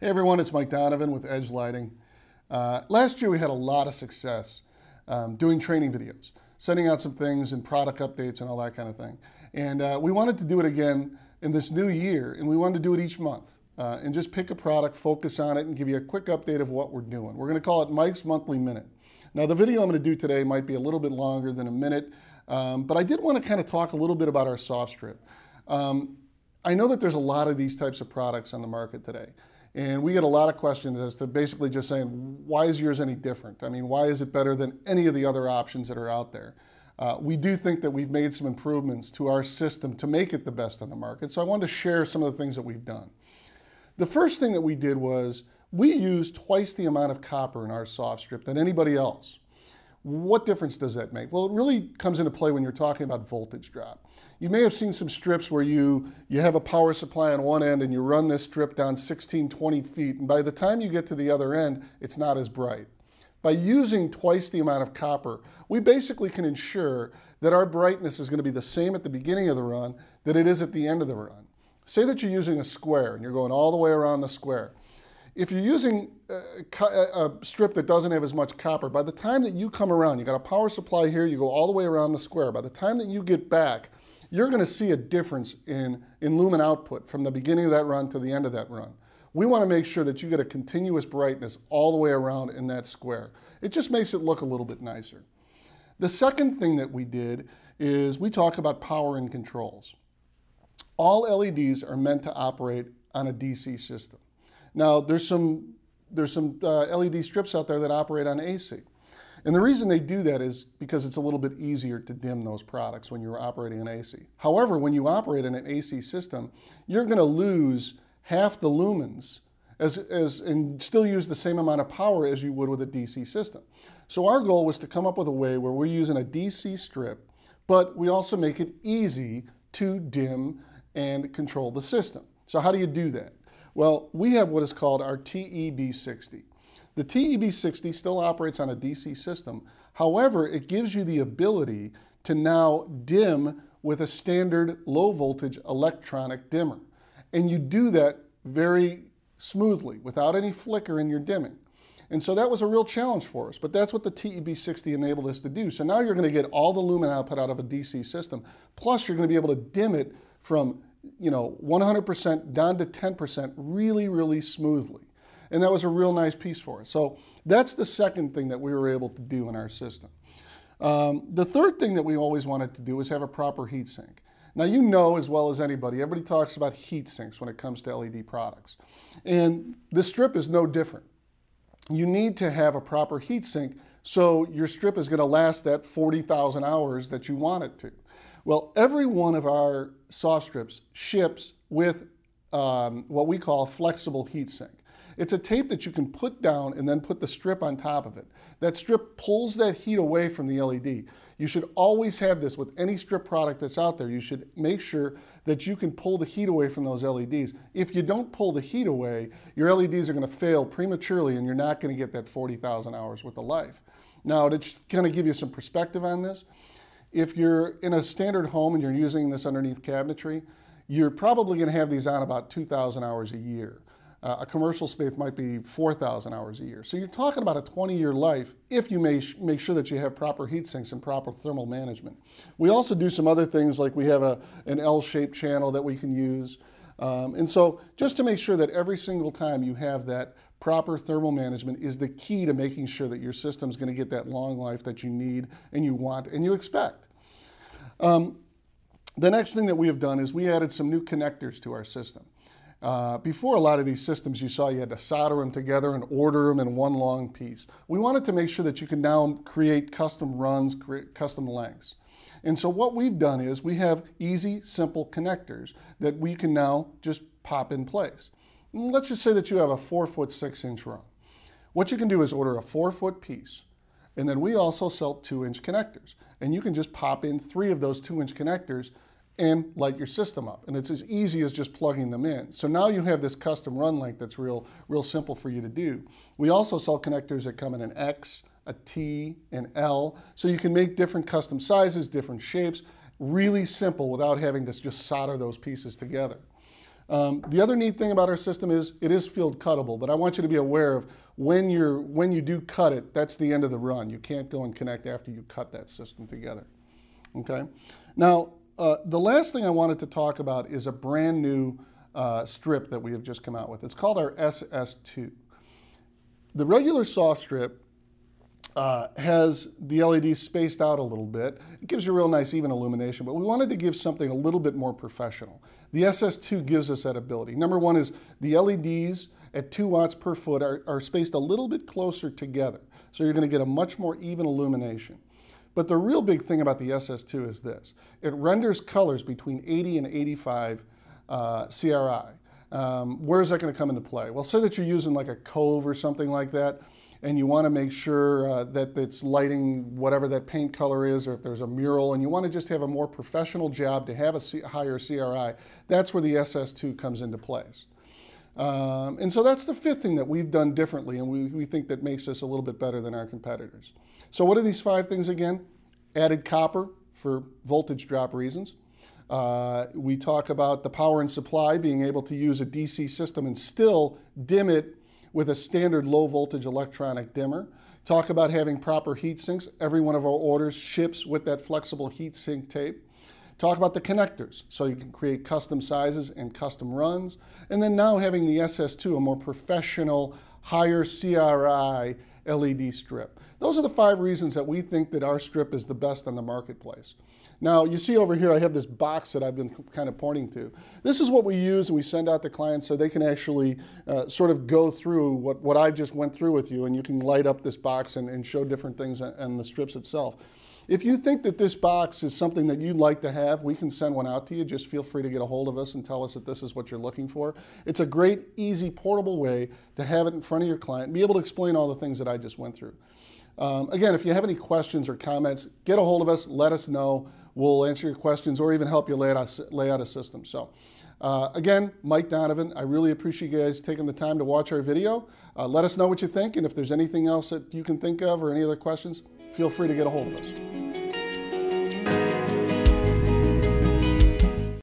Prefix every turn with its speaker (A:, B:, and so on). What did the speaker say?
A: Hey everyone, it's Mike Donovan with Edge Lighting. Last year we had a lot of success doing training videos, sending out some things and product updates and all that kind of thing. And we wanted to do it again in this new year, and we wanted to do it each month and just pick a product, focus on it, and give you a quick update of what we're doing. We're going to call it Mike's Monthly Minute. Now the video I'm going to do today might be a little bit longer than a minute, but I did want to kind of talk a little bit about our soft strip. I know that there's a lot of these types of products on the market today. And we get a lot of questions as to basically just saying, why is yours any different? I mean, why is it better than any of the other options that are out there? We do think that we've made some improvements to our system to make it the best on the market. So I wanted to share some of the things that we've done. The first thing that we did was we used twice the amount of copper in our soft strip than anybody else. What difference does that make? Well, it really comes into play when you're talking about voltage drop. You may have seen some strips where you have a power supply on one end and you run this strip down 16, 20 feet, and by the time you get to the other end, it's not as bright. By using twice the amount of copper, we basically can ensure that our brightness is going to be the same at the beginning of the run that it is at the end of the run. Say that you're using a square and you're going all the way around the square. If you're using a strip that doesn't have as much copper, by the time that you come around, you got a power supply here, you go all the way around the square. By the time that you get back, you're going to see a difference in lumen output from the beginning of that run to the end of that run. We want to make sure that you get a continuous brightness all the way around in that square. It just makes it look a little bit nicer. The second thing that we did is we talk about power and controls. All LEDs are meant to operate on a DC system. Now, there's some LED strips out there that operate on AC. And the reason they do that is because it's a little bit easier to dim those products when you're operating an AC. However, when you operate in an AC system, you're going to lose half the lumens and still use the same amount of power as you would with a DC system. So our goal was to come up with a way where we're using a DC strip, but we also make it easy to dim and control the system. So how do you do that? Well, we have what is called our TEB60. The TEB60 still operates on a DC system. However, it gives you the ability to now dim with a standard low voltage electronic dimmer. And you do that very smoothly without any flicker in your dimming. And so that was a real challenge for us, but that's what the TEB60 enabled us to do. So now you're going to get all the lumen output out of a DC system, plus you're going to be able to dim it from 100% down to 10% really, really smoothly. And that was a real nice piece for us. So that's the second thing that we were able to do in our system. The third thing that we always wanted to do was have a proper heat sink. Now you know as well as anybody, everybody talks about heat sinks when it comes to LED products. And the strip is no different. You need to have a proper heat sink so your strip is going to last that 40,000 hours that you want it to. Well, every one of our soft strips ships with what we call a flexible heat sink. It's a tape that you can put down and then put the strip on top of it. That strip pulls that heat away from the LED. You should always have this with any strip product that's out there. You should make sure that you can pull the heat away from those LEDs. If you don't pull the heat away, your LEDs are going to fail prematurely and you're not going to get that 40,000 hours worth of life. Now, to kind of give you some perspective on this, if you're in a standard home and you're using this underneath cabinetry, you're probably going to have these on about 2,000 hours a year. A commercial space might be 4,000 hours a year. So you're talking about a 20-year life if you make sure that you have proper heat sinks and proper thermal management. We also do some other things like we have an L-shaped channel that we can use. And so just to make sure that every single time you have that proper thermal management is the key to making sure that your system's going to get that long life that you need and you want and you expect. The next thing that we have done is we added some new connectors to our system. Before a lot of these systems you saw you had to solder them together and order them in one long piece. We wanted to make sure that you can now create custom runs, create custom lengths. And so what we've done is we have easy, simple connectors that we can now just pop in place. Let's just say that you have a 4-foot 6-inch run. What you can do is order a 4-foot piece, and then we also sell 2-inch connectors. And you can just pop in 3 of those 2-inch connectors and light your system up. And it's as easy as just plugging them in. So now you have this custom run length that's real simple for you to do. We also sell connectors that come in an X, a T, an L, so you can make different custom sizes, different shapes, really simple without having to just solder those pieces together. The other neat thing about our system is it is field cuttable, but I want you to be aware of when you do cut it, that's the end of the run. You can't go and connect after you cut that system together. Okay. Now, the last thing I wanted to talk about is a brand new strip that we have just come out with. It's called our SS2. The regular soft strip has the LEDs spaced out a little bit. It gives you real nice even illumination, but we wanted to give something a little bit more professional. The SS2 gives us that ability. Number one is the LEDs at 2 watts per foot are spaced a little bit closer together. So you're going to get a much more even illumination. But the real big thing about the SS2 is this. It renders colors between 80 and 85 CRI. Where is that going to come into play? Well, say that you're using like a cove or something like that, and you want to make sure that it's lighting whatever that paint color is, or if there's a mural, and you want to just have a more professional job to have a higher CRI, that's where the SS2 comes into place. And so that's the fifth thing that we've done differently, and we think that makes us a little bit better than our competitors. So what are these 5 things again? Added copper for voltage drop reasons. We talk about the power and supply, being able to use a DC system and still dim it with a standard low voltage electronic dimmer. Talk about having proper heat sinks. Every one of our orders ships with that flexible heat sink tape. Talk about the connectors, so you can create custom sizes and custom runs. And then now having the SS2, a more professional, higher CRI LED strip. Those are the 5 reasons that we think that our strip is the best on the marketplace. Now, you see over here, I have this box that I've been kind of pointing to. This is what we use and we send out to clients so they can actually sort of go through what I just went through with you, and you can light up this box and show different things on the strips itself. If you think that this box is something that you'd like to have, we can send one out to you. Just feel free to get a hold of us and tell us that this is what you're looking for. It's a great, easy, portable way to have it in front of your client and be able to explain all the things that I just went through. Again, if you have any questions or comments, get a hold of us, let us know. We'll answer your questions or even help you lay out a system. So again, Mike Donovan, I really appreciate you guys taking the time to watch our video. Let us know what you think, and if there's anything else that you can think of or any other questions, feel free to get a hold of us.